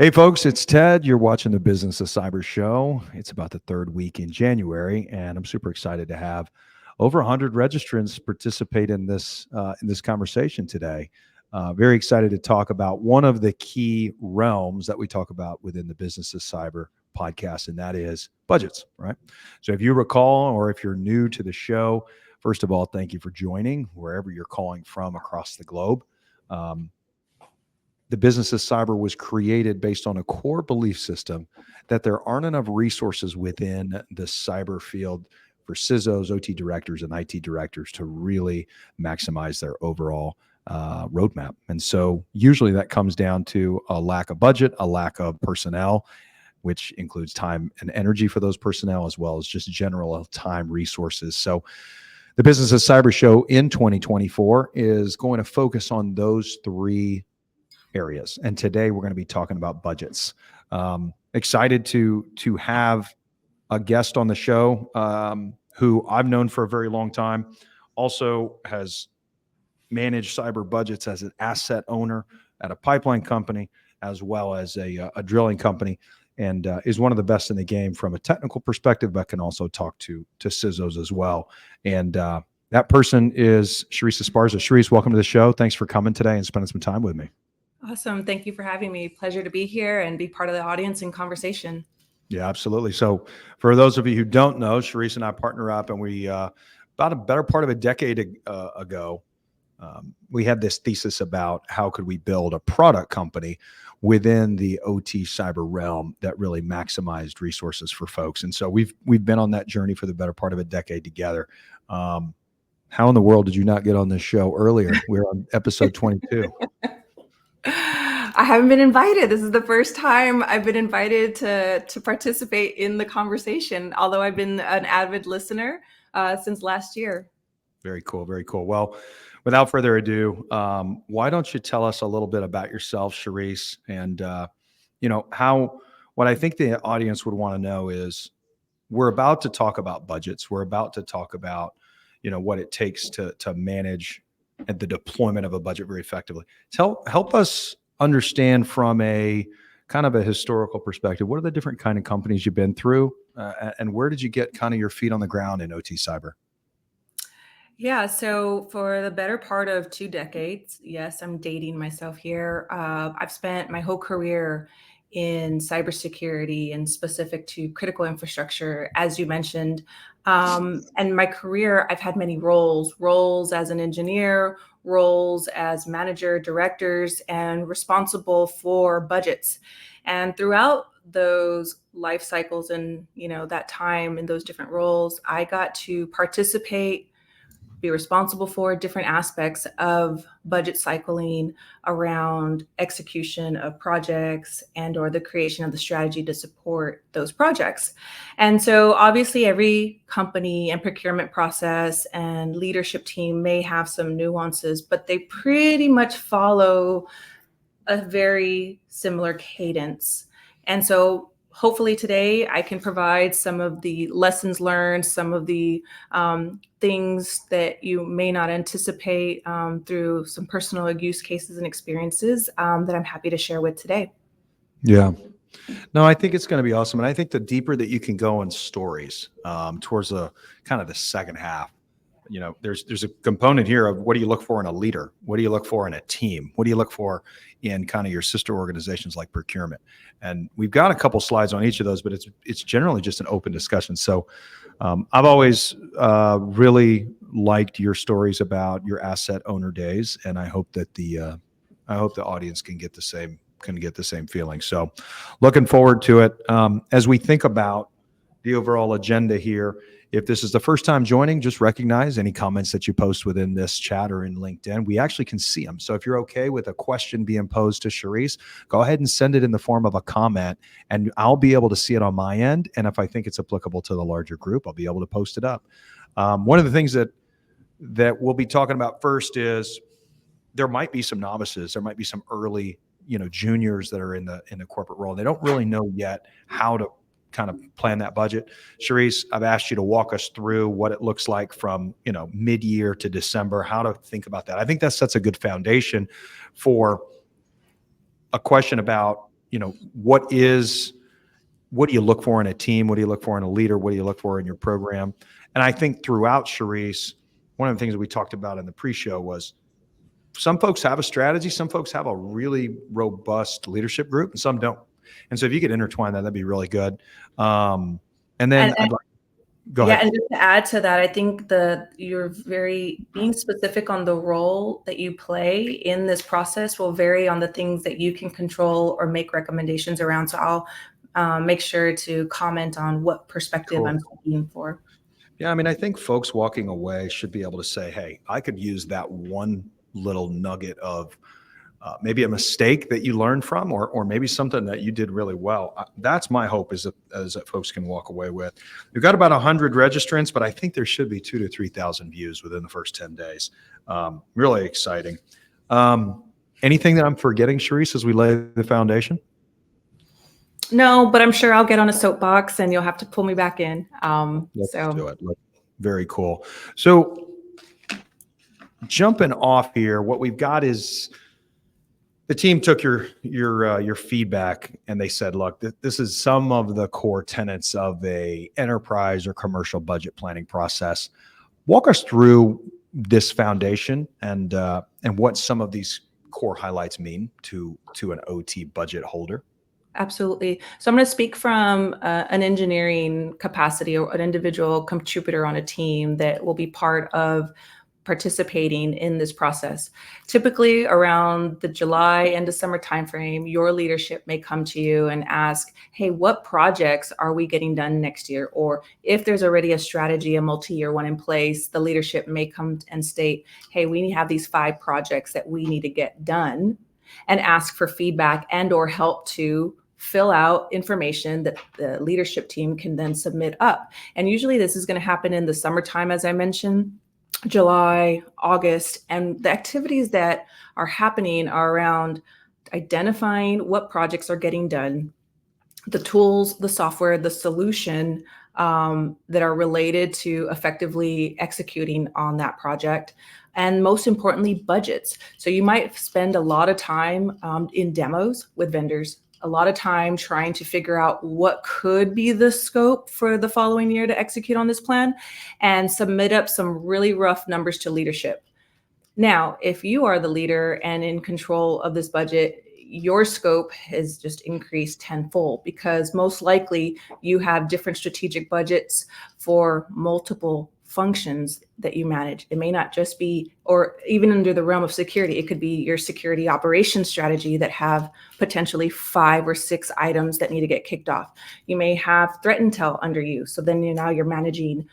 Hey, folks, it's Ted. You're watching the Business of Cyber show. It's about the third week in January, and I'm super excited to have over 100 registrants participate in this conversation today. Very excited to talk about one of the key realms that we talk about within the Business of Cyber podcast, and that is budgets, right? So if you recall, or if you're new to the show, first of all, thank you for joining wherever you're calling from across the globe. Um, the business of cyber was created based on a core belief system that there aren't enough resources within the cyber field for CISOs, OT directors, and IT directors to really maximize their overall roadmap. And so usually that comes down to a lack of budget, a lack of personnel, which includes time and energy for those personnel, as well as just general time resources. So the Business of Cyber show in 2024 is going to focus on those three areas. And today we're going to be talking about budgets. Excited to have a guest on the show who I've known for a very long time, also has managed cyber budgets as an asset owner at a pipeline company, as well as a drilling company, and is one of the best in the game from a technical perspective, but can also talk to CISOs as well. And that person is Cherise Esparza. Cherise, welcome to the show. Thanks for coming today and spending some time with me. Awesome. Thank you for having me. Pleasure to be here and be part of the audience and conversation. Yeah, absolutely. So for those of you who don't know, Cherise and I partner up, and we, about a better part of a decade ago, we had this thesis about how could we build a product company within the OT cyber realm that really maximized resources for folks. And so we've been on that journey for the better part of a decade together. How in the world did you not get on this show earlier? We're on episode 22. I haven't been invited. This is the first time I've been invited to participate in the conversation, although I've been an avid listener since last year. Very cool. Very cool. Well, without further ado, why don't you tell us a little bit about yourself, Cherise, and what I think the audience would want to know is we're about to talk about budgets. We're about to talk about, what it takes to manage and the deployment of a budget very effectively. Help us understand from a kind of a historical perspective, what are the different kind of companies you've been through, and where did you get kind of your feet on the ground in OT cyber? Yeah, so for the better part of 2 decades, yes, I'm dating myself here. I've spent my whole career in cybersecurity and specific to critical infrastructure, as you mentioned. And my career, I've had many roles as an engineer, roles as manager, directors, and responsible for budgets. And throughout those life cycles and that time in those different roles, I got to participate, be responsible for different aspects of budget cycling around execution of projects or the creation of the strategy to support those projects. And so obviously every company and procurement process and leadership team may have some nuances, but they pretty much follow a very similar cadence. And so hopefully today I can provide some of the lessons learned, some of the things that you may not anticipate through some personal use cases and experiences that I'm happy to share with today. Yeah. No, I think it's going to be awesome. And I think the deeper that you can go in stories towards the kind of the second half, there's a component here of what do you look for in a leader? What do you look for in a team? What do you look for in kind of your sister organizations like procurement? And we've got a couple slides on each of those, but it's generally just an open discussion. So I've always really liked your stories about your asset owner days, and I hope that the audience can get the same feeling. So looking forward to it. As we think about the overall agenda here, if this is the first time joining, just recognize any comments that you post within this chat or in LinkedIn. We actually can see them. So if you're okay with a question being posed to Cherise, go ahead and send it in the form of a comment, and I'll be able to see it on my end. And if I think it's applicable to the larger group, I'll be able to post it up. One of the things that we'll be talking about first is there might be some novices. There might be some early, juniors that are in the corporate world. They don't really know yet how to kind of plan that budget. Cherise, I've asked you to walk us through what it looks like from, mid-year to December, how to think about that. I think that sets a good foundation for a question about what do you look for in a team? What do you look for in a leader? What do you look for in your program? And I think throughout, Cherise, one of the things that we talked about in the pre-show was some folks have a strategy. Some folks have a really robust leadership group, and some don't. And so if you could intertwine that, that'd be really good. And then go ahead. Yeah, and just to add to that, I think you're very being specific on the role that you play in this process will vary on the things that you can control or make recommendations around. So I'll make sure to comment on what perspective I'm speaking for. Yeah, I mean, I think folks walking away should be able to say, hey, I could use that one little nugget of maybe a mistake that you learned from, or maybe something that you did really well. That's my hope is that folks can walk away with. We've got about 100 registrants, but I think there should be 2,000 to 3,000 views within the first 10 days. Really exciting. Anything that I'm forgetting, Cherise, as we lay the foundation? No, but I'm sure I'll get on a soapbox and you'll have to pull me back in. Let's do it. Very cool. So jumping off here, what we've got is the team took your feedback and they said, look, this is some of the core tenets of a enterprise or commercial budget planning process. Walk us through this foundation and what some of these core highlights mean to an OT budget holder. Absolutely. So I'm going to speak from an engineering capacity or an individual contributor on a team that will be part of participating in this process. Typically around the July and December timeframe, your leadership may come to you and ask, hey, what projects are we getting done next year? Or if there's already a strategy, a multi-year one in place, the leadership may come and state, hey, we have these 5 projects that we need to get done, and ask for feedback and or help to fill out information that the leadership team can then submit up. And usually this is going to happen in the summertime, as I mentioned, July, August, and the activities that are happening are around identifying what projects are getting done, the tools, the software, the solution that are related to effectively executing on that project, and most importantly, budgets. So you might spend a lot of time in demos with vendors, a lot of time trying to figure out what could be the scope for the following year to execute on this plan, and submit up some really rough numbers to leadership. Now, if you are the leader and in control of this budget, your scope has just increased tenfold, because most likely you have different strategic budgets for multiple functions that you manage. It may not just be, or even under the realm of security, it could be your security operations strategy that have potentially 5 or 6 items that need to get kicked off. You may have threat intel under you. So then now you're managing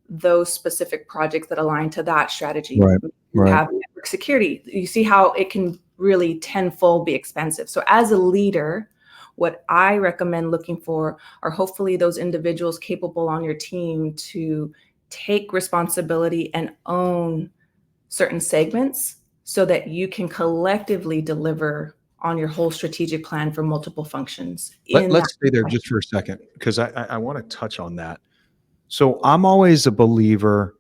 those specific projects that align to that strategy. Right. You have network security. You see how it can really tenfold be expensive. So as a leader, what I recommend looking for are hopefully those individuals capable on your team to take responsibility and own certain segments so that you can collectively deliver on your whole strategic plan for multiple functions. Let's stay there just for a second, because I want to touch on that. So I'm always a believer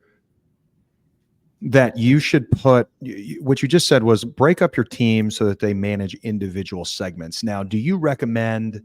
that you should put, what you just said was break up your team so that they manage individual segments. Now, do you recommend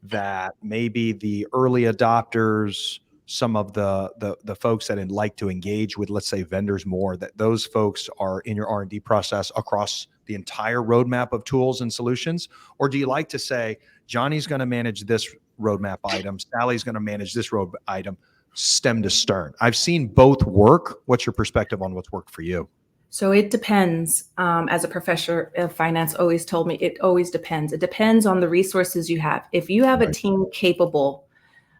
that maybe the early adopters, some of the folks that like to engage with, let's say, vendors more, that those folks are in your R&D process across the entire roadmap of tools and solutions? Or do you like to say, Johnny's going to manage this roadmap item, Sally's going to manage this road item, stem to stern? I've seen both work. What's your perspective on what's worked for you? So it depends. As a professor of finance always told me, it always depends. It depends on the resources you have. If you have a team capable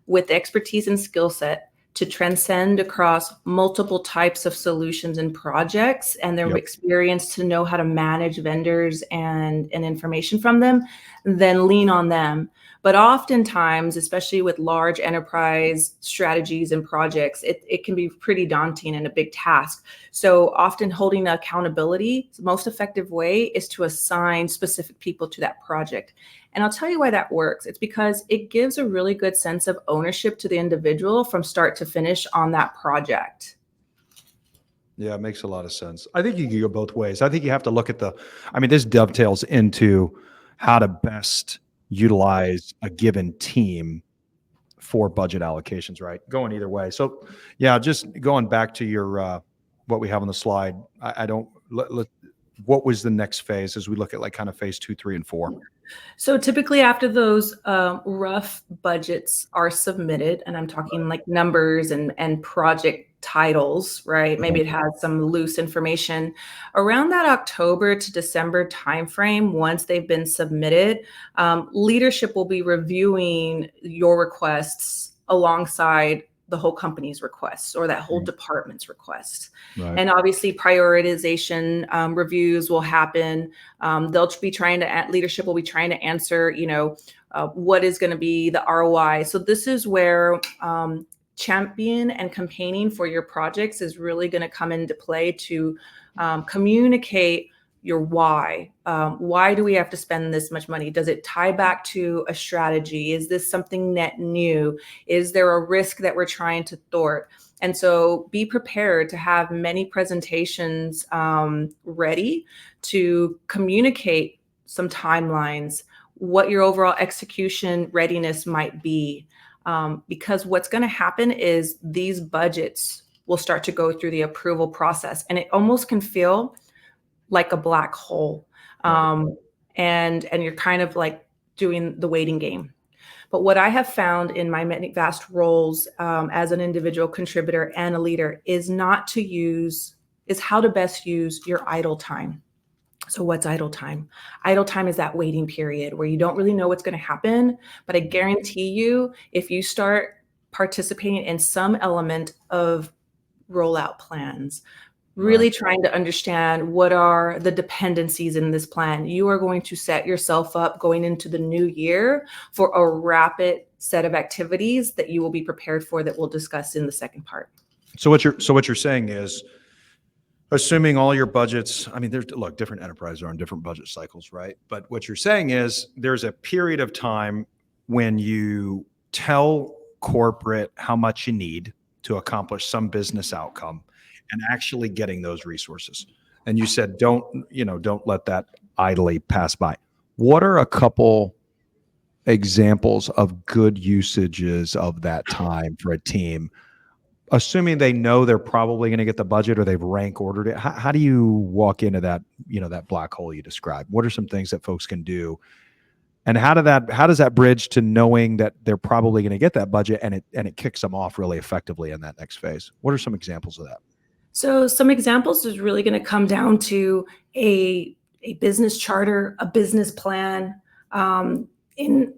with expertise and skill set to transcend across multiple types of solutions and projects, and their experience to know how to manage vendors and information from them, then lean on them. But oftentimes, especially with large enterprise strategies and projects, it can be pretty daunting and a big task. So often holding accountability, the most effective way is to assign specific people to that project. And I'll tell you why that works. It's because it gives a really good sense of ownership to the individual from start to finish on that project. Yeah, it makes a lot of sense. I think you can go both ways. I think you have to look at this dovetails into how to best utilize a given team for budget allocations, right? Going either way. So yeah, just going back to your what we have on the slide. I don't what was the next phase as we look at like kind of phase 2, 3, and 4? So typically after those rough budgets are submitted, and I'm talking like numbers and project titles, right? Maybe it has some loose information around that October to December timeframe. Once they've been submitted, leadership will be reviewing your requests alongside the whole company's requests or that whole department's requests. Right. And obviously prioritization reviews will happen. They'll be trying to, leadership will be trying to answer, what is going to be the ROI. So this is where champion and campaigning for your projects is really going to come into play to communicate your why. Why do we have to spend this much money? Does it tie back to a strategy? Is this something net new? Is there a risk that we're trying to thwart? And so be prepared to have many presentations ready to communicate some timelines, what your overall execution readiness might be. Because what's going to happen is these budgets will start to go through the approval process, and it almost can feel like a black hole. And you're kind of like doing the waiting game. But what I have found in my many vast roles as an individual contributor and a leader is how to best use your idle time. So what's idle time? Idle time is that waiting period where you don't really know what's going to happen. But I guarantee you, if you start participating in some element of rollout plans, really trying to understand what are the dependencies in this plan, you are going to set yourself up going into the new year for a rapid set of activities that you will be prepared for that we'll discuss in the second part. So what you're saying is, assuming all your budgets, I mean, different enterprises are on different budget cycles, right? But what you're saying is there's a period of time when you tell corporate how much you need to accomplish some business outcome and actually getting those resources. And you said, don't let that idly pass by. What are a couple examples of good usages of that time for a team, assuming they know they're probably going to get the budget or they've rank ordered it? How do you walk into that, that black hole you described? What are some things that folks can do? And how does that bridge to knowing that they're probably going to get that budget and it kicks them off really effectively in that next phase? What are some examples of that? So some examples is really going to come down to a business charter, a business plan. In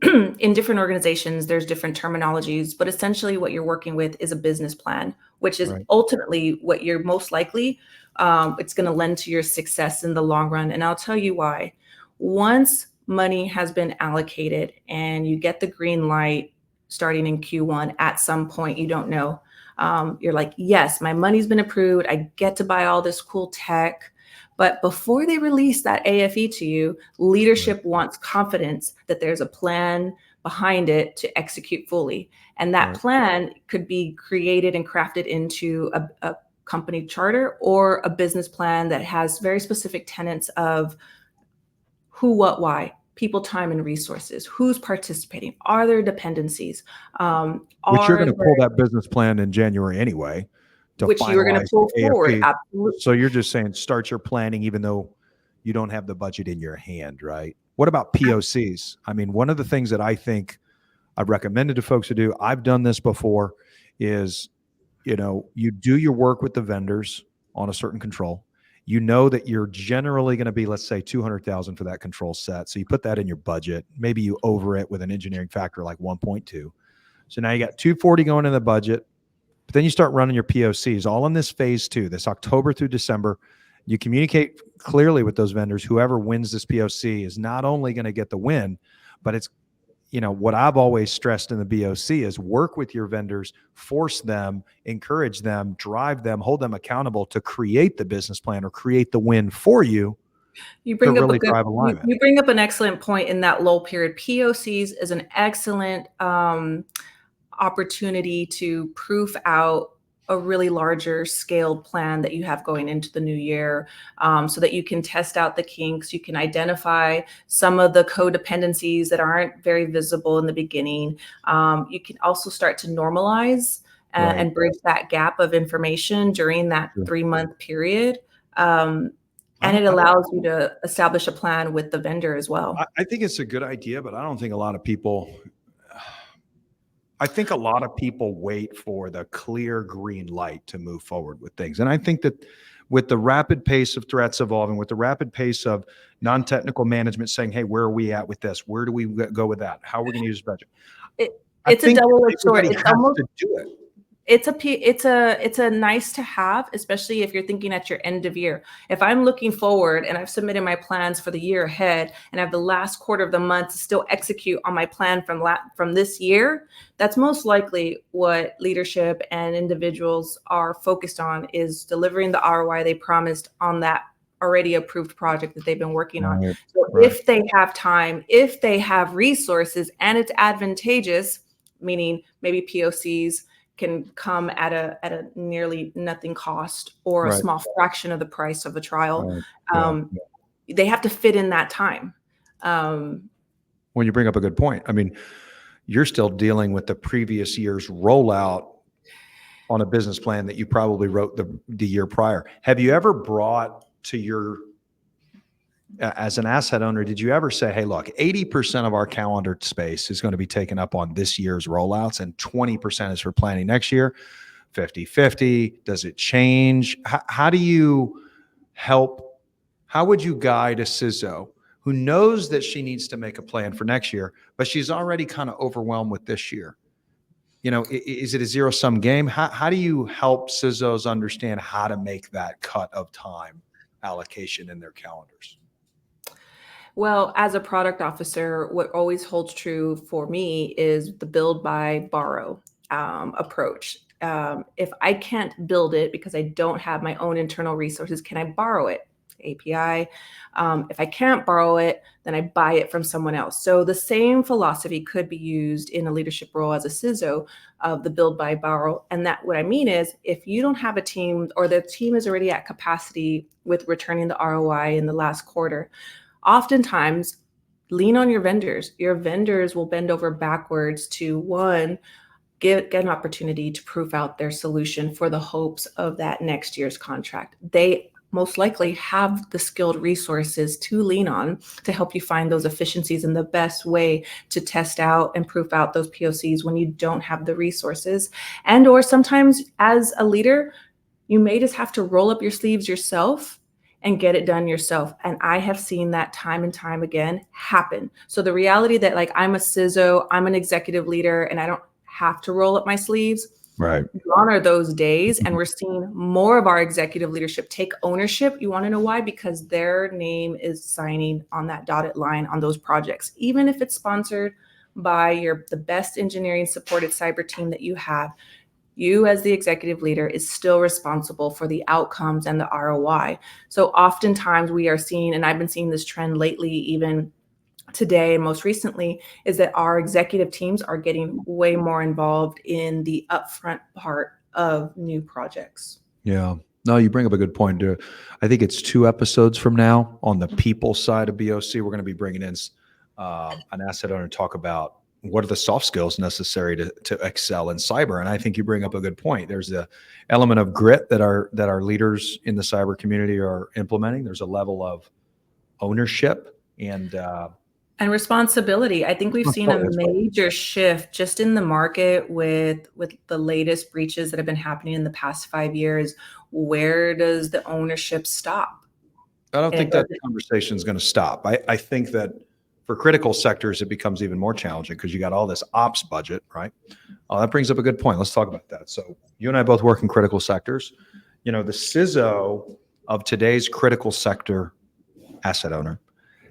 different organizations, there's different terminologies, but essentially what you're working with is a business plan, which is ultimately what you're most likely, it's going to lend to your success in the long run. And I'll tell you why. Once money has been allocated and you get the green light starting in Q1 at some point, you don't know. You're like, yes, my money's been approved. I get to buy all this cool tech. But before they release that AFE to you, leadership wants confidence that there's a plan behind it to execute fully. And that plan could be created and crafted into a company charter or a business plan that has very specific tenets of who, what, why, people, time, and resources. Who's participating? Are there dependencies? Which you're going to pull that business plan in January anyway. Which you were going to pull forward. Absolutely. So you're just saying start your planning even though you don't have the budget in your hand, right? What about POCs? I mean, one of the things that I think I've recommended to folks to do, I've done this before, is, you do your work with the vendors on a certain control. You know that you're generally going to be, let's say, $200,000 for that control set. So you put that in your budget. Maybe you over it with an engineering factor like 1.2. So now you got 240 going in the budget. But then you start running your POCs all in this phase 2, this October through December. You communicate clearly with those vendors. Whoever wins this POC is not only going to get the win, but it's, what I've always stressed in the BOC is work with your vendors, force them, encourage them, drive them, hold them accountable to create the business plan or create the win for you. You bring up you bring up an excellent point in that lull period. POCs is an excellent opportunity to proof out a really larger scaled plan that you have going into the new year, so that you can test out the kinks. You can identify some of the codependencies that aren't very visible in the beginning. You can also start to normalize Right. and bridge that gap of information during that Sure. 3-month period. And I it allows you to establish a plan with the vendor as well. I think it's a good idea, but I don't think a lot of people. I think a lot of people wait for the clear green light to move forward with things. And I think that with the rapid pace of threats evolving, with the rapid pace of non-technical management saying, hey, where are we at with this? Where do we go with that? How are we going to use budget? I It's a think double-edged sword. everybody It's has almost to do it. it's a nice to have, especially if you're thinking at your end of year. If I'm looking forward and I've submitted my plans for the year ahead and I have the last quarter of the month to still execute on my plan from this year, that's most likely what leadership and individuals are focused on, is delivering the ROI they promised on that already approved project that they've been working on. Right, So right. if they have time, if they have resources and it's advantageous, meaning maybe POCs can come at a nearly nothing cost or a Right. small fraction of the price of a trial. Right. Yeah. Um, They have to fit in that time. Um, When you bring up a good point, I mean, you're still dealing with the previous year's rollout on a business plan that you probably wrote the year prior. Have you ever brought to your, as an asset owner, did you ever say, hey, look, 80% of our calendar space is going to be taken up on this year's rollouts and 20% is for planning next year? 50-50? Does it change? How do you help? How would you guide a CISO who knows that she needs to make a plan for next year, but she's already kind of overwhelmed with this year? You know, is it a zero-sum game? How do you help CISOs understand how to make that cut of time allocation in their calendars? Well, as a product officer, what always holds true for me is the build, buy, borrow approach. If I can't build it because I don't have my own internal resources, can I borrow it? API. If I can't borrow it, then I buy it from someone else. So the same philosophy could be used in a leadership role as a CISO of the build, buy, borrow. And that what I mean is, if you don't have a team or the team is already at capacity with returning the ROI in the last quarter, oftentimes lean on your vendors. Your vendors will bend over backwards to, one, get an opportunity to prove out their solution for the hopes of that next year's contract. They most likely have the skilled resources to lean on to help you find those efficiencies and the best way to test out and prove out those POCs when you don't have the resources. And or sometimes as a leader, you may just have to roll up your sleeves yourself and get it done yourself. And I have seen that time and time again happen. So the reality that, like, I'm a CISO, I'm an executive leader, and I don't have to roll up my sleeves, Right. gone are those days. And we're seeing more of our executive leadership take ownership. You want to know why? Because their name is signing on that dotted line on those projects, even if it's sponsored by the best engineering supported cyber team that you have. You as the executive leader is still responsible for the outcomes and the ROI. So oftentimes we are seeing, and I've been seeing this trend lately, even today and most recently, is that our executive teams are getting way more involved in the upfront part of new projects. Yeah. No, you bring up a good point, too. I think it's 2 episodes from now on the people side of BOC. We're going to be bringing in an asset owner to talk about what are the soft skills necessary to excel in cyber. And I think you bring up a good point. There's the element of grit that our leaders in the cyber community are implementing. There's a level of ownership and responsibility. I think we've seen a that's what- major shift just in the market with the latest breaches that have been happening in the past 5 years. Where does the ownership stop? I don't think that conversation is going to stop. I think that for critical sectors, it becomes even more challenging because you got all this ops budget, right? That brings up a good point. Let's talk about that. So you and I both work in critical sectors. You know, the CISO of today's critical sector asset owner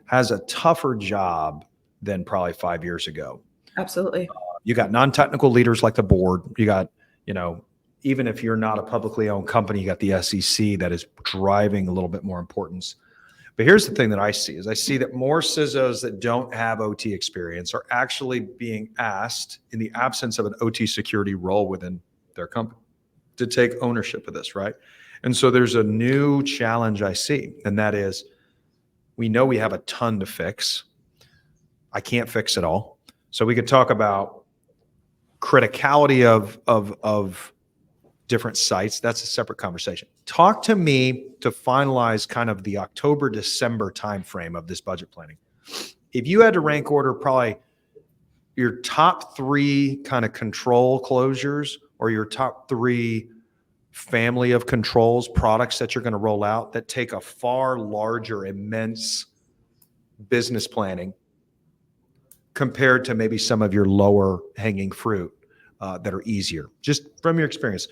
has a tougher job than probably 5 years ago. Absolutely. You got non-technical leaders like the board. You got, you know, even if you're not a publicly owned company, you got the SEC that is driving a little bit more importance. But here's the thing that I see is I see that more CISOs that don't have OT experience are actually being asked, in the absence of an OT security role within their company, to take ownership of this, right? And so there's a new challenge I see, and that is we know we have a ton to fix. I can't fix it all. So we could talk about criticality of different sites. That's a separate conversation. Talk to me to finalize kind of the October, December timeframe of this budget planning. If you had to rank order probably your top 3 kind of control closures or your top 3 family of controls products that you're going to roll out that take a far larger, immense business planning compared to maybe some of your lower hanging fruit that are easier, just from your experience,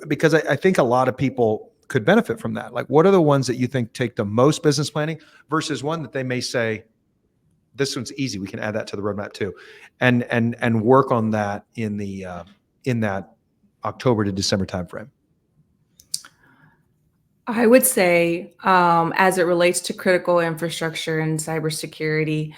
because I think a lot of people could benefit from that. Like, what are the ones that you think take the most business planning versus one that they may say, this one's easy, we can add that to the roadmap too, and work on that in that October to December timeframe? I would say, as it relates to critical infrastructure and cybersecurity,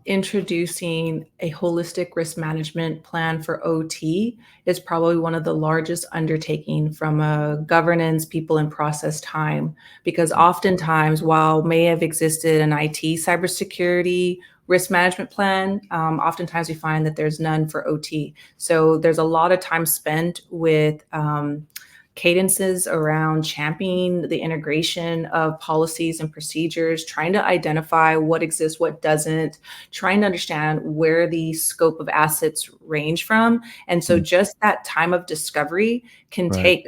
introducing a holistic risk management plan for OT is probably one of the largest undertaking from a governance, people, and process time. Because oftentimes, while may have existed an IT cybersecurity risk management plan, oftentimes we find that there's none for OT. So there's a lot of time spent with cadences around championing the integration of policies and procedures, trying to identify what exists, what doesn't, trying to understand where the scope of assets range from. And so just that time of discovery can take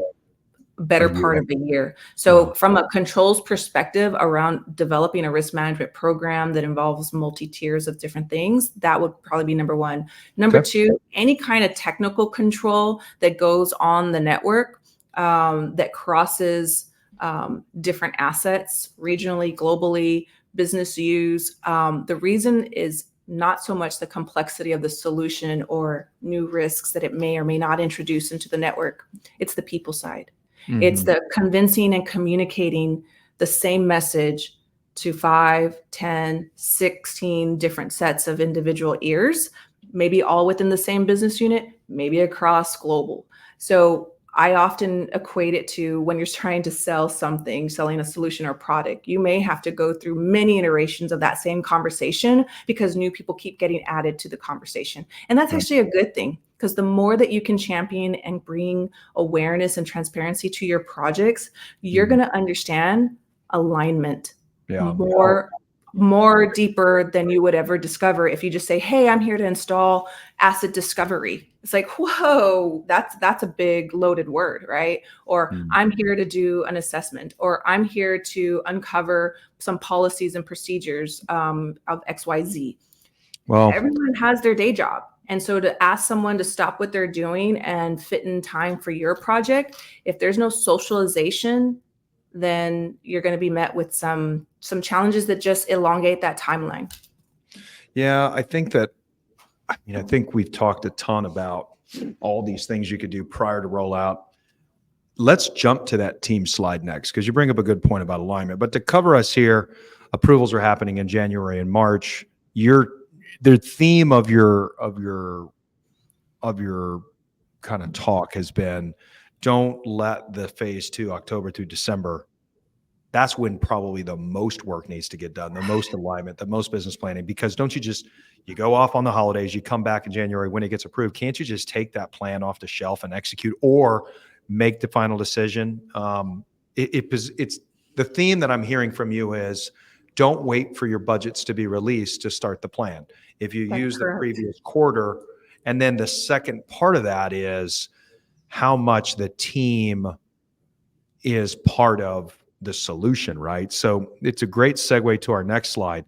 a better part of a year. So from a controls perspective around developing a risk management program that involves multi-tiers of different things, that would probably be number 1. Number 2, any kind of technical control that goes on the network that crosses different assets regionally, globally, business use. The reason is not so much the complexity of the solution or new risks that it may or may not introduce into the network. It's the people side. Mm-hmm. It's the convincing and communicating the same message to 5, 10, 16 different sets of individual ears, maybe all within the same business unit, maybe across global. So I often equate it to when you're trying to sell something, selling a solution or product, you may have to go through many iterations of that same conversation because new people keep getting added to the conversation. And that's actually a good thing, because the more that you can champion and bring awareness and transparency to your projects, you're going to understand alignment more deeper than you would ever discover if you just say, hey, I'm here to install asset discovery. It's like, whoa, that's a big loaded word, right? Or I'm here to do an assessment, or I'm here to uncover some policies and procedures of XYZ. Well, everyone has their day job. And so to ask someone to stop what they're doing and fit in time for your project, if there's no socialization, then you're going to be met with some challenges that just elongate that timeline. Yeah, I think we've talked a ton about all these things you could do prior to rollout. Let's jump to that team slide next, because you bring up a good point about alignment. But to cover us here, approvals are happening in January and March. The theme of your kind of talk has been, don't let the phase 2 October through December. That's when probably the most work needs to get done, the most alignment, the most business planning, because don't you go off on the holidays, you come back in January when it gets approved. Can't you just take that plan off the shelf and execute or make the final decision? It's the theme that I'm hearing from you is, don't wait for your budgets to be released to start the plan. If you use the previous quarter, and then the second part of that is how much the team is part of the solution, right? So it's a great segue to our next slide.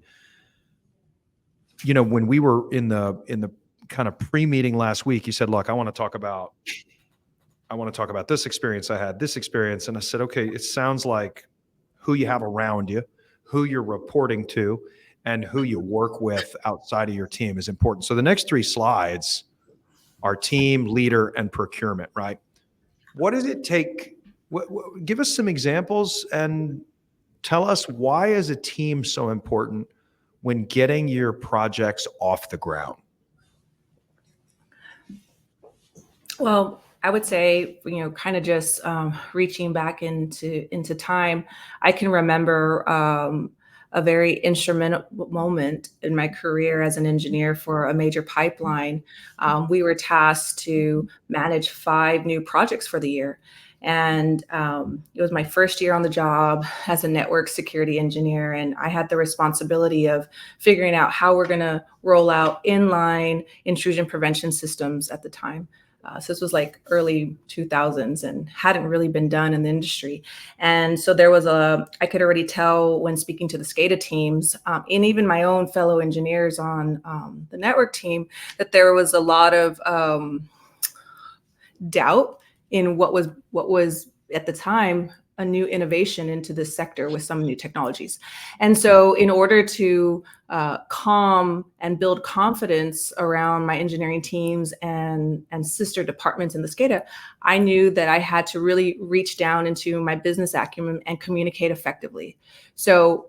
When we were in the kind of pre-meeting last week, you said, look, I want to talk about this experience I had, this experience. And I said, okay, it sounds like who you have around you, who you're reporting to, and who you work with outside of your team is important. So the next 3 slides are team, leader, and procurement, right? What does it take? Give us some examples and tell us, why is a team so important when getting your projects off the ground? Well, I would say, kind of just reaching back into time, I can remember a very instrumental moment in my career as an engineer for a major pipeline. We were tasked to manage 5 new projects for the year. And it was my first year on the job as a network security engineer. And I had the responsibility of figuring out how we're going to roll out inline intrusion prevention systems at the time. So this was like early 2000s and hadn't really been done in the industry. And so I could already tell when speaking to the SCADA teams and even my own fellow engineers on the network team that there was a lot of doubt in what was at the time a new innovation into this sector with some new technologies. And so in order to calm and build confidence around my engineering teams and sister departments in the SCADA, I knew that I had to really reach down into my business acumen and communicate effectively. So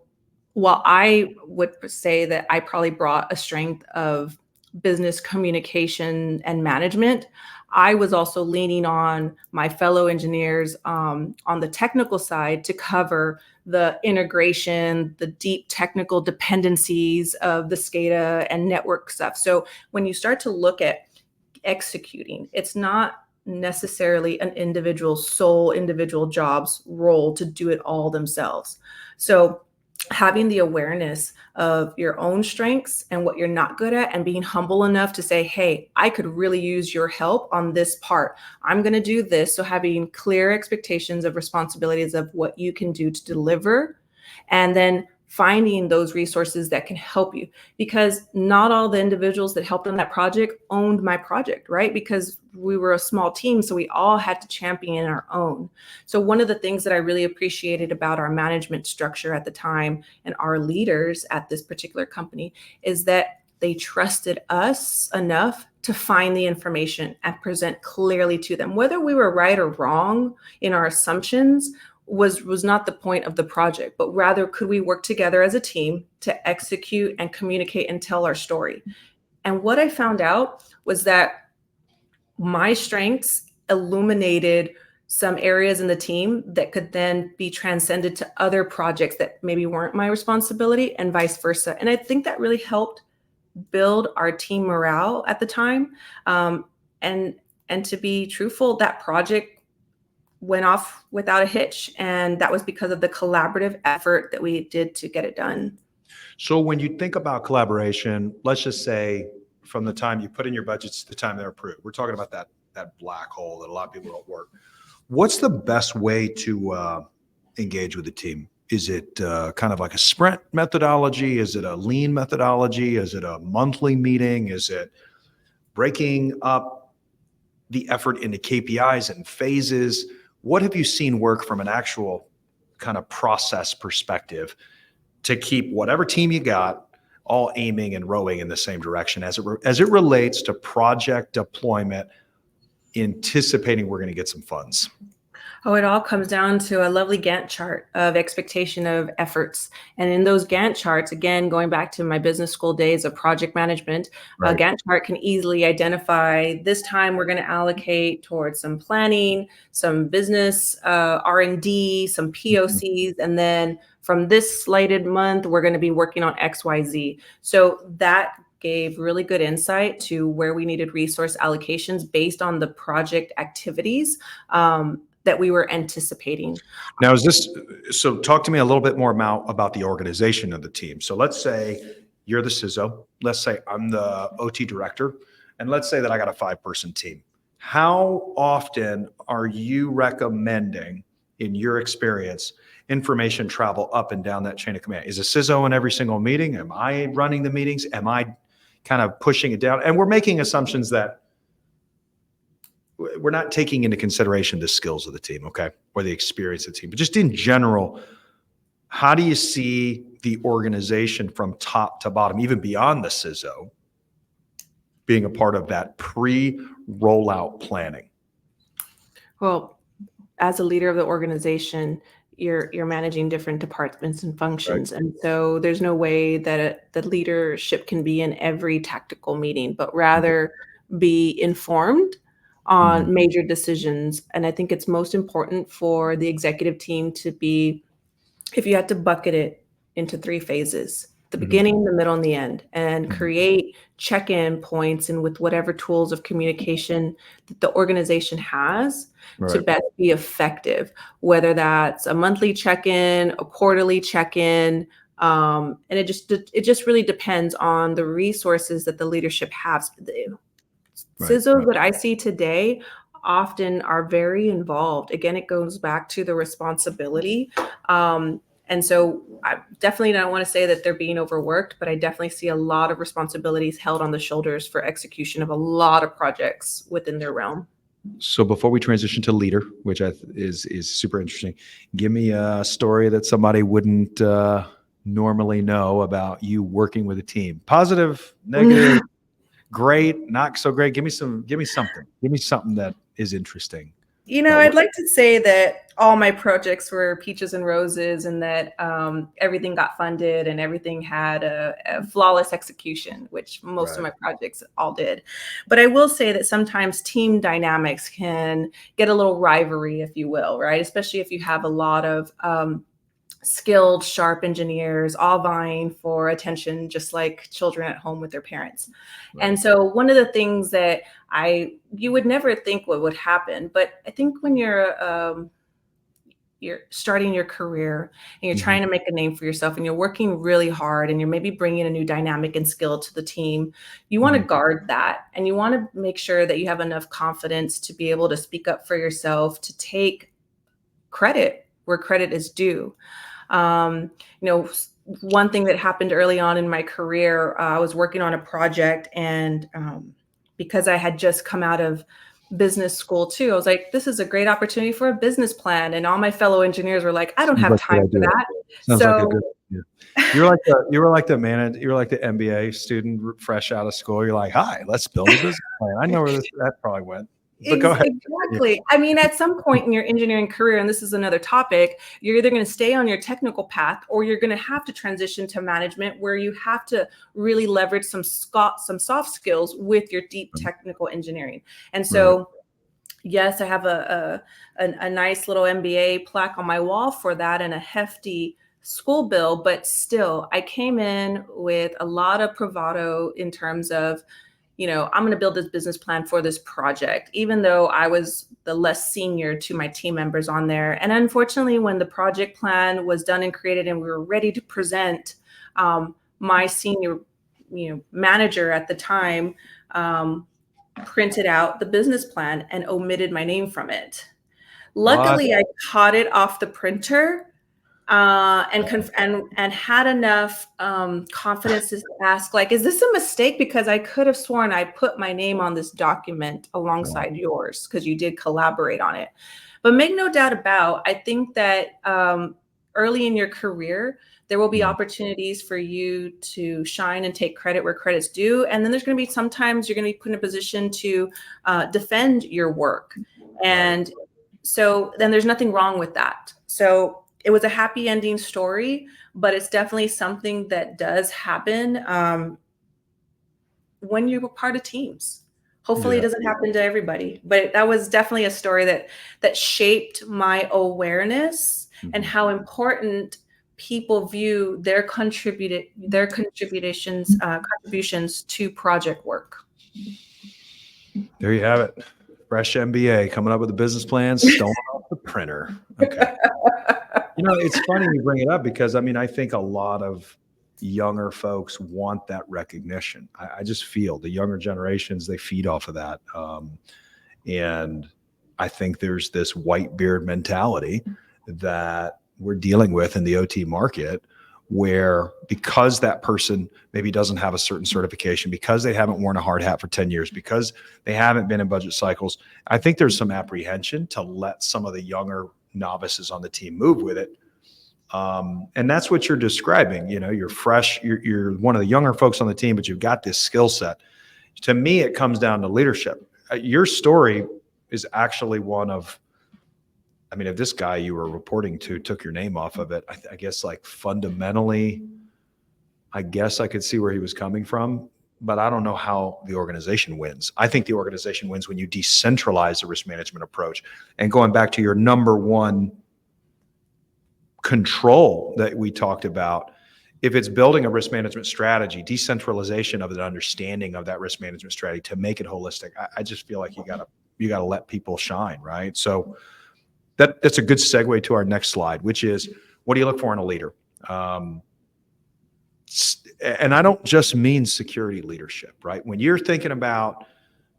while I would say that I probably brought a strength of business communication and management, I was also leaning on my fellow engineers on the technical side to cover the integration, the deep technical dependencies of the SCADA and network stuff. So when you start to look at executing, it's not necessarily an individual job's role to do it all themselves. So having the awareness of your own strengths and what you're not good at and being humble enough to say, hey, I could really use your help on this part. I'm going to do this. So having clear expectations of responsibilities of what you can do to deliver, and then finding those resources that can help you, because not all the individuals that helped on that project owned my project, right? Because we were a small team, so we all had to champion our own. So one of the things that I really appreciated about our management structure at the time and our leaders at this particular company is that they trusted us enough to find the information and present clearly to them. Whether we were right or wrong in our assumptions was not the point of the project, but rather could we work together as a team to execute and communicate and tell our story. And what I found out was that my strengths illuminated some areas in the team that could then be transcended to other projects that maybe weren't my responsibility and vice versa. And I think that really helped build our team morale at the time. And to be truthful, that project went off without a hitch. And that was because of the collaborative effort that we did to get it done. So when you think about collaboration, let's just say from the time you put in your budgets to the time they're approved, we're talking about that black hole that a lot of people don't work. What's the best way to engage with the team? Is it kind of like a sprint methodology? Is it a lean methodology? Is it a monthly meeting? Is it breaking up the effort into KPIs and phases? What have you seen work from an actual kind of process perspective to keep whatever team you got all aiming and rowing in the same direction as it relates to project deployment, anticipating we're going to get some funds? Oh, it all comes down to a lovely Gantt chart of expectation of efforts. And in those Gantt charts, again, going back to my business school days of project management, a Gantt chart can easily identify this time we're going to allocate towards some planning, some business R&D, some POCs, and then from this slated month, we're going to be working on XYZ. So that gave really good insight to where we needed resource allocations based on the project activities that we were anticipating. Now, so talk to me a little bit more about the organization of the team. So let's say you're the CISO. Let's say I'm the OT director. And let's say that I got a 5-person team. How often are you recommending, in your experience, information travel up and down that chain of command? Is a CISO in every single meeting? Am I running the meetings? Am I kind of pushing it down? And we're making assumptions that we're not taking into consideration the skills of the team, okay, or the experience of the team. But just in general, how do you see the organization from top to bottom, even beyond the CISO, being a part of that pre-rollout planning? Well, as a leader of the organization, you're managing different departments and functions. Right. And so there's no way that the leadership can be in every tactical meeting, but rather be informed on major decisions. And I think it's most important for the executive team to be, if you had to bucket it into 3 phases, the beginning, the middle, and the end, and create check-in points and with whatever tools of communication that the organization has to best be effective, whether that's a monthly check-in, a quarterly check-in, and it just really depends on the resources that the leadership has. CISOs that I see today often are very involved. Again, it goes back to the responsibility. And so I definitely don't want to say that they're being overworked, but I definitely see a lot of responsibilities held on the shoulders for execution of a lot of projects within their realm. So before we transition to leader, which is super interesting, give me a story that somebody wouldn't normally know about you working with a team. Positive, negative, great, not so great. Give me something. Give me something that is interesting. I'd like to say that all my projects were peaches and roses, and that everything got funded and everything had a flawless execution, which most of my projects all did. But I will say that sometimes team dynamics can get a little rivalry, if you will, right? Especially if you have a lot of skilled, sharp engineers all vying for attention, just like children at home with their parents. And so one of the things that you would never think what would happen, but I think when you're starting your career and you're trying to make a name for yourself and you're working really hard and you're maybe bringing a new dynamic and skill to the team, you want to guard that, and you want to make sure that you have enough confidence to be able to speak up for yourself, to take credit where credit is due. One thing that happened early on in my career, I was working on a project, and because I had just come out of business school too, I was like, this is a great opportunity for a business plan. And all my fellow engineers were like, I don't have time for that. Sounds like a good idea. You were like the MBA student fresh out of school. You're like, hi, let's build a business plan. I know where that probably went. But go ahead. Exactly. I mean, at some point in your engineering career, and this is another topic, you're either going to stay on your technical path, or you're going to have to transition to management, where you have to really leverage some soft skills with your deep technical engineering. And so, yes, I have a nice little MBA plaque on my wall for that, and a hefty school bill, but still, I came in with a lot of bravado in terms of, I'm going to build this business plan for this project, even though I was the less senior to my team members on there. And unfortunately, when the project plan was done and created and we were ready to present, my senior, manager at the time printed out the business plan and omitted my name from it. Luckily, I caught it off the printer. And had enough confidence to ask, like, is this a mistake? Because I could have sworn I put my name on this document alongside yours, because you did collaborate on it. But make no doubt about, I think that early in your career, there will be opportunities for you to shine and take credit where credit's due. And then there's going to be sometimes you're going to be put in a position to defend your work. And so then there's nothing wrong with that. So it was a happy ending story, but it's definitely something that does happen when you're part of teams. Hopefully it doesn't happen to everybody, but that was definitely a story that shaped my awareness and how important people view their contributions to project work. There you have it. Fresh MBA coming up with a business plan, stolen off the printer. Okay. It's funny you bring it up, because I think a lot of younger folks want that recognition. I just feel the younger generations, they feed off of that. And I think there's this white beard mentality that we're dealing with in the OT market, where because that person maybe doesn't have a certain certification, because they haven't worn a hard hat for 10 years, because they haven't been in budget cycles, I think there's some apprehension to let some of the younger novices on the team move with it. And that's what you're describing. You're fresh, you're one of the younger folks on the team, but you've got this skill set. To me, it comes down to leadership. Your story is actually one of, if this guy you were reporting to took your name off of it, I guess, like, fundamentally, I guess I could see where he was coming from. but I don't know how the organization wins. I think the organization wins when you decentralize the risk management approach. And going back to your number one control that we talked about, if it's building a risk management strategy, decentralization of the understanding of that risk management strategy to make it holistic, I just feel like you gotta let people shine, right? So that's a good segue to our next slide, which is, what do you look for in a leader? And I don't just mean security leadership, right? When you're thinking about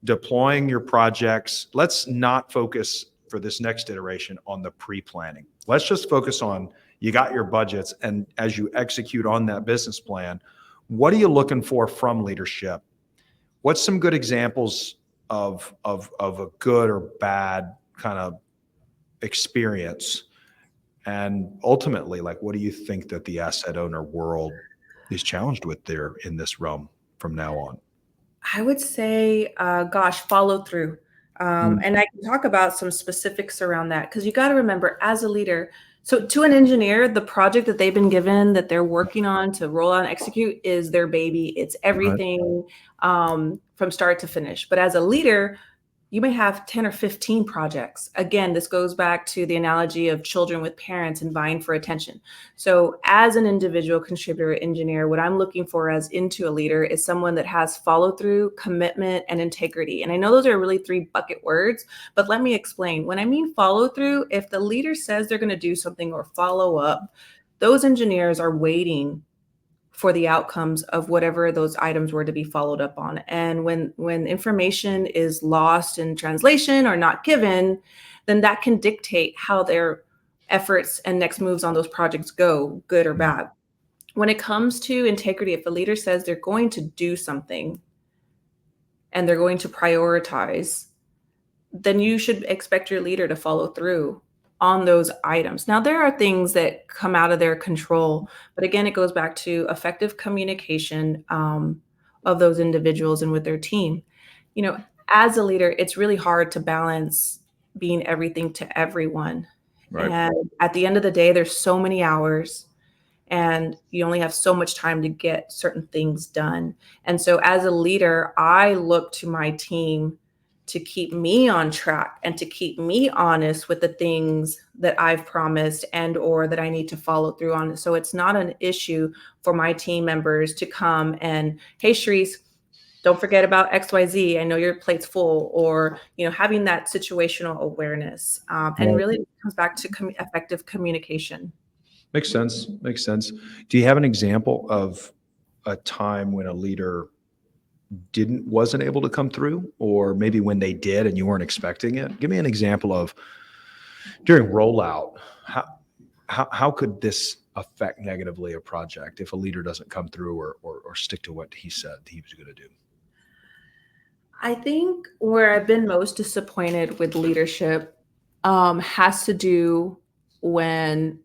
deploying your projects, let's not focus for this next iteration on the pre-planning. Let's just focus on, you got your budgets, and as you execute on that business plan, what are you looking for from leadership? What's some good examples of a good or bad kind of experience? And ultimately, like, what do you think that the asset owner world is challenged with there in this realm from now on? I would say, follow through. Mm, And I can talk about some specifics around that, because you got to remember, as a leader, so to an engineer, the project that they've been given that they're working on to roll out and execute is their baby. It's right. everything from start to finish. But as a leader, you may have 10 or 15 projects. Again, this goes back to the analogy of children with parents and vying for attention. So as an individual contributor engineer, what I'm looking for as into a leader is someone that has follow through, commitment, and integrity. And I know those are really three bucket words, but let me explain. When I mean follow through, if the leader says they're going to do something or follow up, those engineers are waiting for the outcomes of whatever those items were to be followed up on. And when information is lost in translation or not given, then that can dictate how their efforts and next moves on those projects go, good or Mm, bad. When it comes to integrity, if a leader says they're going to do something and they're going to prioritize, then you should expect your leader to follow through on those items. Now, there are things that come out of their control, but again, it goes back to effective communication of those individuals and with their team. You know, as a leader, it's really hard to balance being everything to everyone. right. And at the end of the day, there's so many hours and you only have so much time to get certain things done. And so as a leader, I look to my team to keep me on track and to keep me honest with the things that I've promised and or that I need to follow through on. So it's not an issue for my team members to come and, hey, Cherise, don't forget about XYZ. I know your plate's full, or having that situational awareness. And Right. really it comes back to effective communication. Makes sense. Makes sense. Do you have an example of a time when a leader wasn't able to come through, or maybe when they did and you weren't expecting it? Give me an example of, during rollout, how could this affect negatively a project if a leader doesn't come through or stick to what he said he was going to do? I think where I've been most disappointed with leadership has to do when,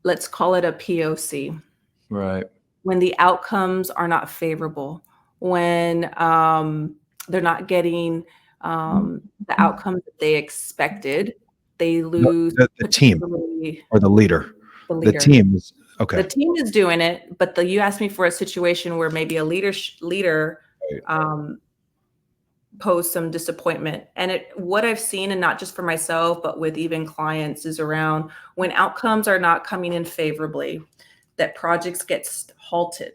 let's call it a POC, Right. when the outcomes are not favorable, when they're not getting the outcomes that they expected, they lose The team particularly or the leader? the The leader. team is The okay. team is doing it, but you asked me for a situation where maybe a leader Right. um, pose some disappointment. And what I've seen, and not just for myself, but with even clients, is around when outcomes are not coming in favorably, that projects get halted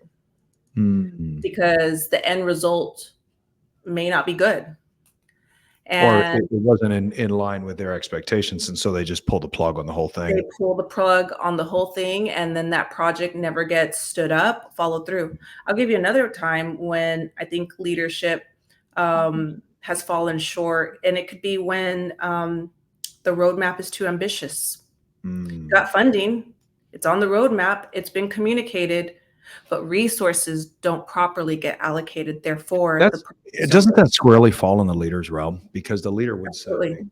Mm. because the end result may not be good. Or And it wasn't in line with their expectations, and so they just pulled the plug on the whole they thing. pull the plug on the whole thing, and then that project never gets stood up, followed through. I'll give you another time when I think leadership has fallen short, and it could be when the roadmap is too ambitious. Mm. Got funding, it's on the roadmap, it's been communicated, but resources don't properly get allocated. Therefore, the That's projects don't doesn't go. that squarely fall in the leader's realm? Because the leader would say, Absolutely.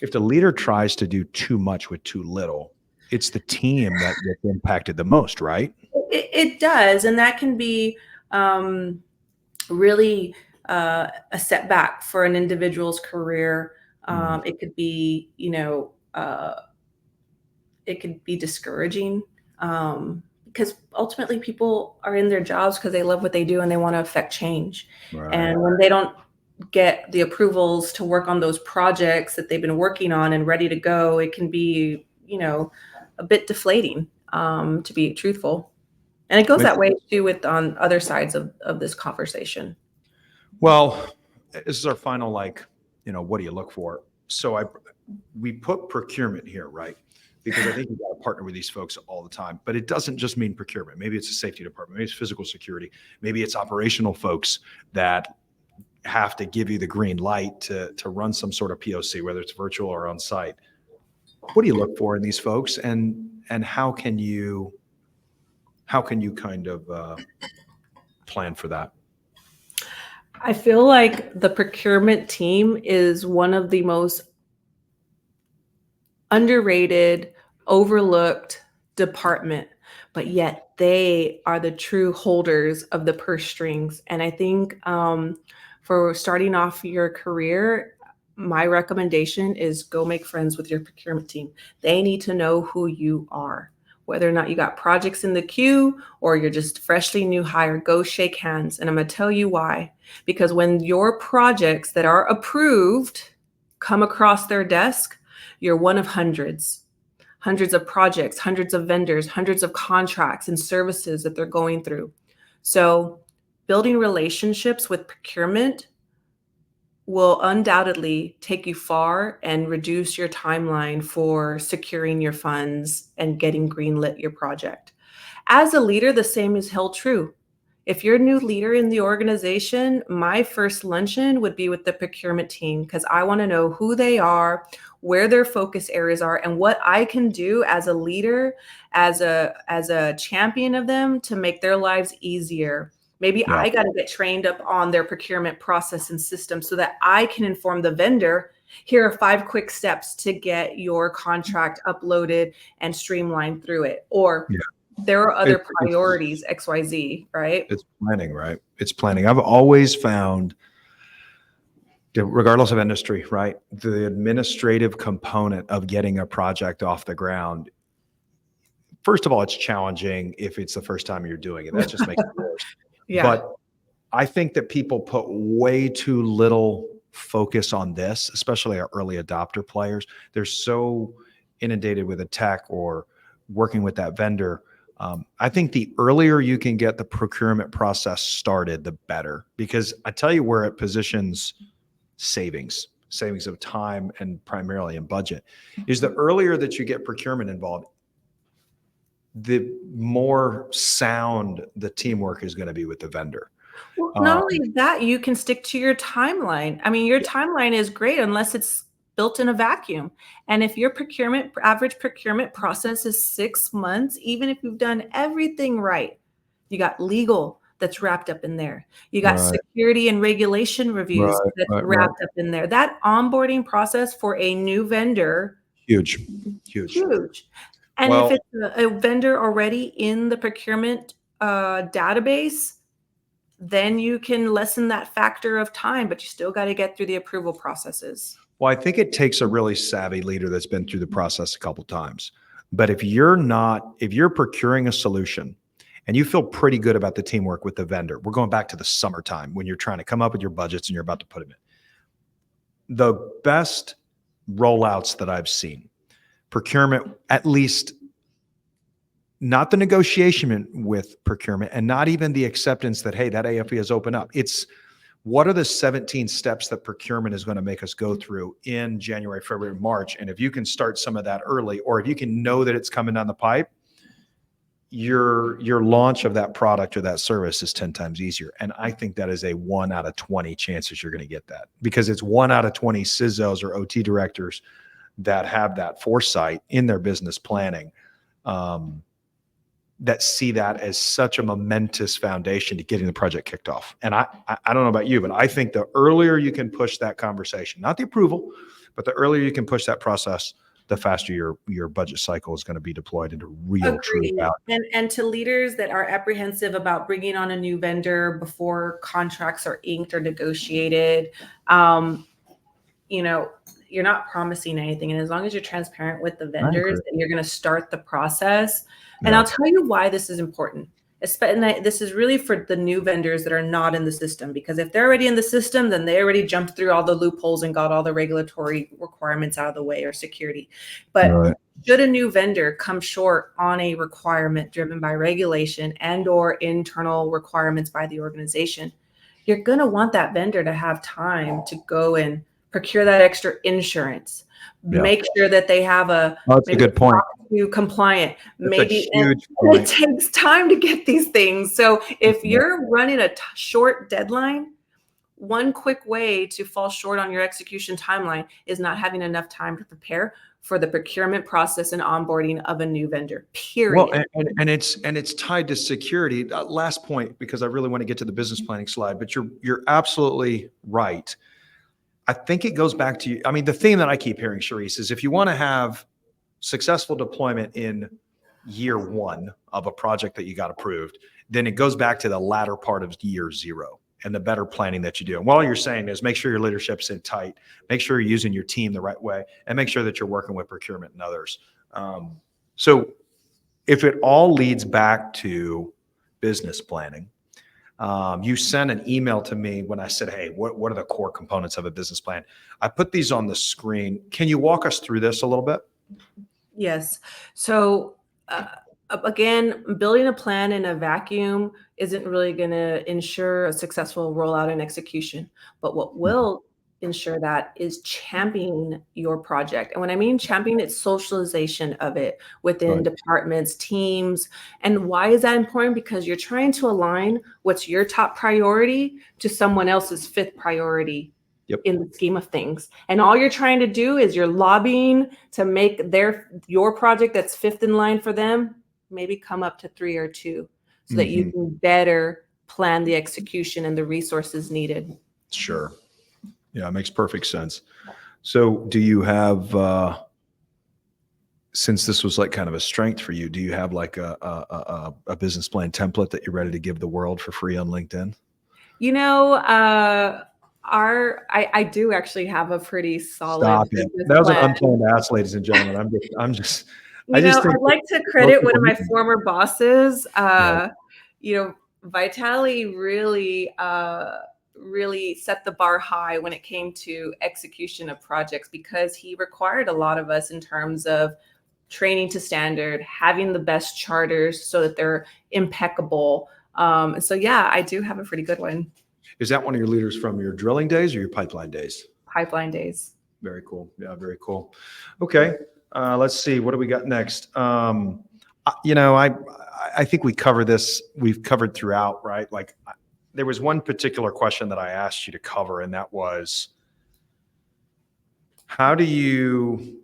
if the leader tries to do too much with too little, it's the team that gets impacted the most, right? It does, and that can be really a setback for an individual's career. Mm. It could be, it could be discouraging because ultimately people are in their jobs because they love what they do and they want to affect change. Right. And when they don't get the approvals to work on those projects that they've been working on and ready to go, it can be, a bit deflating, to be truthful. And it goes that way too with on other sides of this conversation. Well, this is our final, what do you look for? So we put procurement here, right? Because I think you got to partner with these folks all the time. But it doesn't just mean procurement. Maybe it's a safety department. Maybe it's physical security. Maybe it's operational folks that have to give you the green light to run some sort of POC, whether it's virtual or on site. What do you look for in these folks, and how can you kind of plan for that? I feel like the procurement team is one of the most underrated, overlooked department, but yet they are the true holders of the purse strings. And I think for starting off your career, my recommendation is go make friends with your procurement team. They need to know who you are. Whether or not you got projects in the queue or you're just freshly new hire, go shake hands. And I'm going to tell you why. Because when your projects that are approved come across their desk, you're one of hundreds of projects, hundreds of vendors, hundreds of contracts and services that they're going through. So building relationships with procurement will undoubtedly take you far and reduce your timeline for securing your funds and getting greenlit your project. As a leader, the same is held true. If you're a new leader in the organization, my first luncheon would be with the procurement team because I want to know who they are, where their focus areas are, and what I can do as a leader, as a champion of them to make their lives easier. Maybe I got to get trained up on their procurement process and system so that I can inform the vendor, here are 5 quick steps to get your contract uploaded and streamlined through it. Or there are other priorities, XYZ, right? It's planning, right? It's planning. I've always found, regardless of industry, right, the administrative component of getting a project off the ground, first of all, it's challenging if it's the first time you're doing it. That just makes it worse. Yeah. But I think that people put way too little focus on this, especially our early adopter players. They're so inundated with a tech or working with that vendor. I think the earlier you can get the procurement process started, the better, because I tell you where it positions savings of time and primarily in budget is the earlier that you get procurement involved, the more sound the teamwork is going to be with the vendor. Well, not only that, you can stick to your timeline. I mean, your timeline is great unless it's built in a vacuum. And if your average procurement process is 6 months, even if you've done everything right, you got legal that's wrapped up in there. You got security and regulation reviews that's wrapped up in there. That onboarding process for a new vendor, huge. And if it's a vendor already in the procurement database, then you can lessen that factor of time, but you still got to get through the approval processes. Well, I think it takes a really savvy leader that's been through the process a couple of times. But if you're procuring a solution and you feel pretty good about the teamwork with the vendor, we're going back to the summertime when you're trying to come up with your budgets and you're about to put them in. The best rollouts that I've seen, procurement, at least not the negotiation with procurement and not even the acceptance that, hey, that AFE has opened up. It's what are the 17 steps that procurement is going to make us go through in January, February, March? And if you can start some of that early, or if you can know that it's coming down the pipe, your launch of that product or that service is 10 times easier. And I think that is a 1 out of 20 chances you're going to get that, because it's 1 out of 20 CISOs or OT directors that have that foresight in their business planning, that see that as such a momentous foundation to getting the project kicked off. And I don't know about you, but I think the earlier you can push that conversation, not the approval, but the earlier you can push that process, the faster your budget cycle is going to be deployed into real true value. And to leaders that are apprehensive about bringing on a new vendor before contracts are inked or negotiated, you're not promising anything. And as long as you're transparent with the I vendors, agree. and you're going to start the process. And Yeah. I'll tell you why this is important. And this is really for the new vendors that are not in the system, because if they're already in the system, then they already jumped through all the loopholes and got all the regulatory requirements out of the way, or security. But Right. should a new vendor come short on a requirement driven by regulation and or internal requirements by the organization, you're going to want that vendor to have time to go and procure that extra insurance, Yeah. make sure that they have That's a good point. compliant, That's maybe a huge it point. takes time to get these things. So if Yeah. you're running a short deadline, one quick way to fall short on your execution timeline is not having enough time to prepare for the procurement process and onboarding of a new vendor, period. Well, and it's tied to security. Last point, because I really want to get to the business planning slide, but you're absolutely right. I think it goes back to, I mean, the theme that I keep hearing, Cherise, is if you want to have successful deployment in year one of a project that you got approved, then it goes back to the latter part of year zero and the better planning that you do. And all you're saying is make sure your leadership's in tight, make sure you're using your team the right way, and make sure that you're working with procurement and others. So if it all leads back to business planning, you sent an email to me when I said, hey, what are the core components of a business plan? I put these on the screen. Can you walk us through this a little bit? Yes. So again, building a plan in a vacuum isn't really going to ensure a successful rollout and execution. But what will ensure that is championing your project. And when I mean champion, it's socialization of it within Right. departments, teams. And why is that important? Because you're trying to align what's your top priority to someone else's fifth priority. Yep. In the scheme of things. And all you're trying to do is you're lobbying to make your project that's fifth in line for them maybe come up to 3 or 2, so that you can better plan the execution and the resources needed. Sure. Yeah, it makes perfect sense. So do you have, since this was like kind of a strength for you, do you have like a business plan template that you're ready to give the world for free on LinkedIn? You know, I do actually have a pretty solid Stop it. business That was an plan. unplanned ass, ladies and gentlemen. I just I'd think like to most credit one people of my need to- former bosses. Yeah. Vitali really set the bar high when it came to execution of projects, because he required a lot of us in terms of training to standard, having the best charters so that they're impeccable. So yeah, I do have a pretty good one. Is that one of your leaders from your drilling days or your pipeline days? Pipeline days. Very cool. Yeah, very cool. Okay. Let's see. What do we got next? I think we cover this. We've covered throughout, right? Like there was one particular question that I asked you to cover, and that was, how do you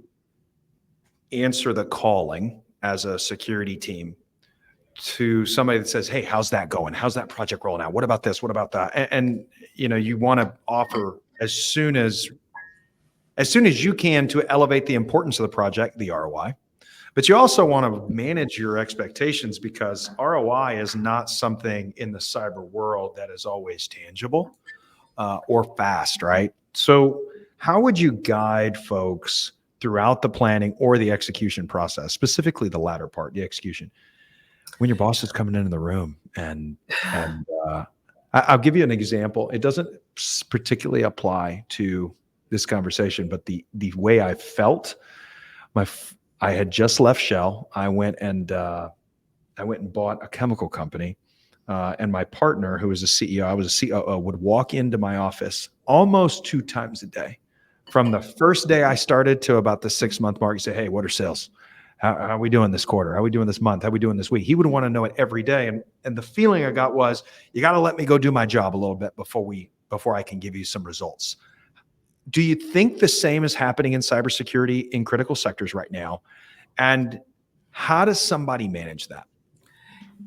answer the calling as a security team to somebody that says, hey, how's that going? How's that project rolling out? What about this? What about that? And you want to offer as soon as you can to elevate the importance of the project, the ROI, but you also want to manage your expectations, because ROI is not something in the cyber world that is always tangible or fast, right? So how would you guide folks throughout the planning or the execution process, specifically the latter part, the execution, when your boss is coming into the room and I'll give you an example. It doesn't particularly apply to this conversation, but the way I felt, I had just left Shell. I went and bought a chemical company, and my partner, who was a CEO, I was a COO, would walk into my office almost 2 times a day, from the first day I started to about the 6-month mark. You say, hey, what are sales? How are we doing this quarter? How are we doing this month? How are we doing this week? He would want to know it every day. And the feeling I got was, you got to let me go do my job a little bit before I can give you some results. Do you think the same is happening in cybersecurity in critical sectors right now? And how does somebody manage that?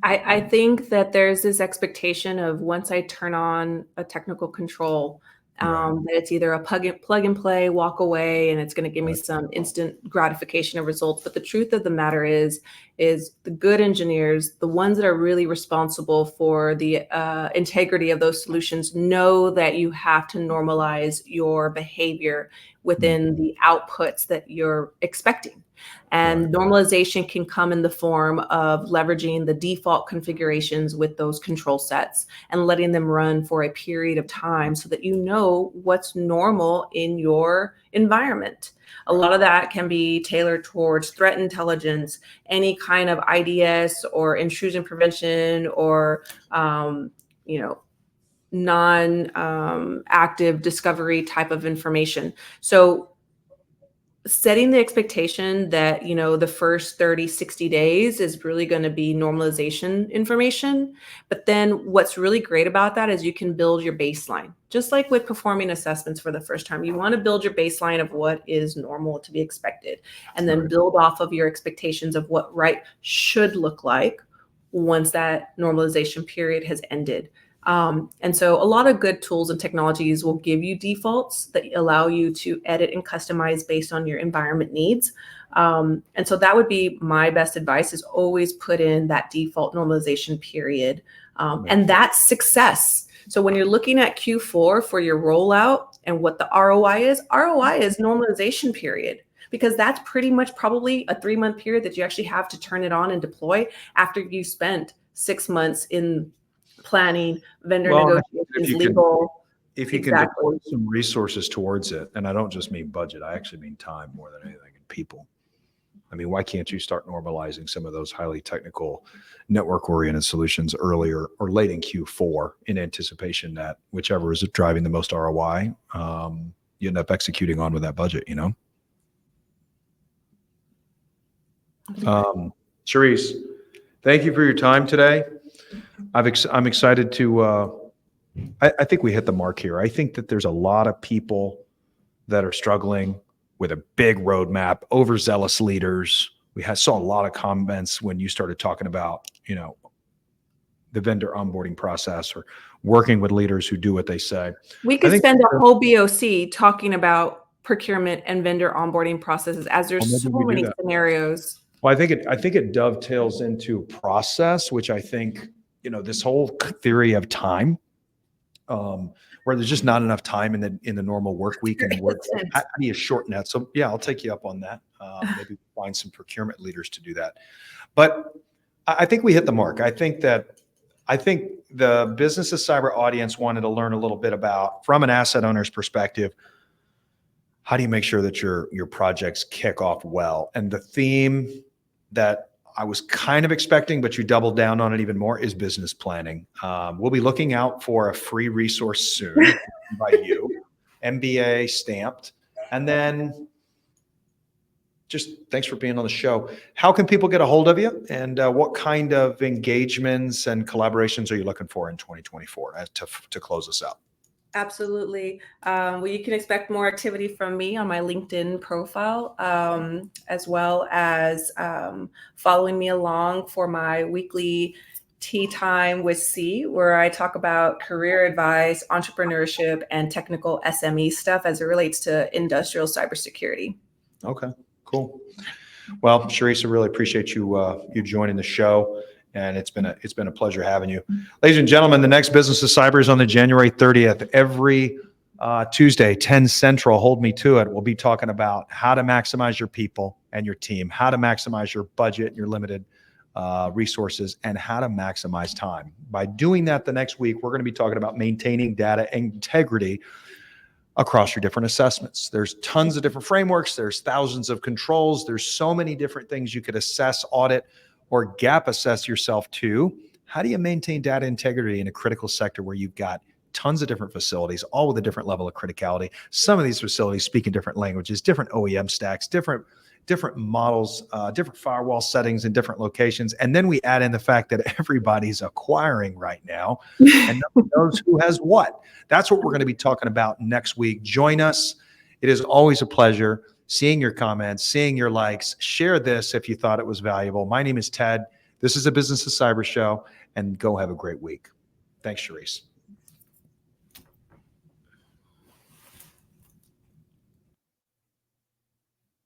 I think that there's this expectation of, once I turn on a technical control, Right. That it's either a plug and play, walk away, and it's going to give me Right. some instant gratification of results. But the truth of the matter is the good engineers, the ones that are really responsible for the integrity of those solutions, know that you have to normalize your behavior Mm. within the outputs that you're expecting. Right. And normalization can come in the form of leveraging the default configurations with those control sets and letting them run for a period of time so that you know what's normal in your environment. A lot of that can be tailored towards threat intelligence, any kind of IDS or intrusion prevention, or you know, non-active discovery type of information. So setting the expectation that, the first 30, 60 days is really going to be normalization information. But then what's really great about that is you can build your baseline. Just like with performing assessments for the first time, you want to build your baseline of what is normal to be expected, and then Right. build off of your expectations of what right should look like once that normalization period has ended. And so a lot of good tools and technologies will give you defaults that allow you to edit and customize based on your environment needs. And so that would be my best advice, is always put in that default normalization period. Right. And that's success. So when you're looking at Q4 for your rollout and what the ROI is normalization period, because that's pretty much probably a 3-month period that you actually have to turn it on and deploy after you spent 6 months in planning, vendor Well, and if negotiations, you can, legal. if you can deploy Exactly. some resources towards it, and I don't just mean budget, I actually mean time more than anything, and people. I mean, why can't you start normalizing some of those highly technical network-oriented solutions earlier or late in Q4 in anticipation that whichever is driving the most ROI, you end up executing on with that budget, Cherise, thank you for your time today. I'm excited to, I think we hit the mark here. I think that there's a lot of people that are struggling with a big roadmap, overzealous leaders. Saw a lot of comments when you started talking about, the vendor onboarding process or working with leaders who do what they say. We I could think, spend a whole BOC talking about procurement and vendor onboarding processes, as well, there's maybe so we do many that. scenarios. Well, I think it dovetails into process, which I think, this whole theory of time, where there's just not enough time in the normal work week and work. How do you shorten that? So yeah, I'll take you up on that. Maybe find some procurement leaders to do that. But I think we hit the mark. I think the Business of Cyber audience wanted to learn a little bit about, from an asset owner's perspective, how do you make sure that your projects kick off well? And the theme that I was kind of expecting, but you doubled down on it even more, is business planning. We'll be looking out for a free resource soon by you, MBA stamped. And then just thanks for being on the show. How can people get a hold of you? And what kind of engagements and collaborations are you looking for in 2024 to close us out? Absolutely. Well, you can expect more activity from me on my LinkedIn profile, as well as following me along for my weekly Tea Time with C, where I talk about career advice, entrepreneurship, and technical SME stuff as it relates to industrial cybersecurity. Okay, cool. Well, Cherise, I really appreciate you joining the show. And it's been a pleasure having you. Ladies and gentlemen, the next Business of Cyber is on the January 30th. Every Tuesday, 10 Central, hold me to it. We'll be talking about how to maximize your people and your team, how to maximize your budget and your limited resources, and how to maximize time. By doing that the next week, we're going to be talking about maintaining data integrity across your different assessments. There's tons of different frameworks. There's thousands of controls. There's so many different things you could assess, audit, or gap assess yourself to. How do you maintain data integrity in a critical sector where you've got tons of different facilities, all with a different level of criticality? Some of these facilities speak in different languages, different OEM stacks, different models, different firewall settings in different locations. And then we add in the fact that everybody's acquiring right now and nobody knows who has what. That's what we're going to be talking about next week. Join us. It is always a pleasure seeing your comments, seeing your likes. Share this if you thought it was valuable. My name is Ted. This is a Business of Cyber show, and go have a great week. Thanks, Cherise.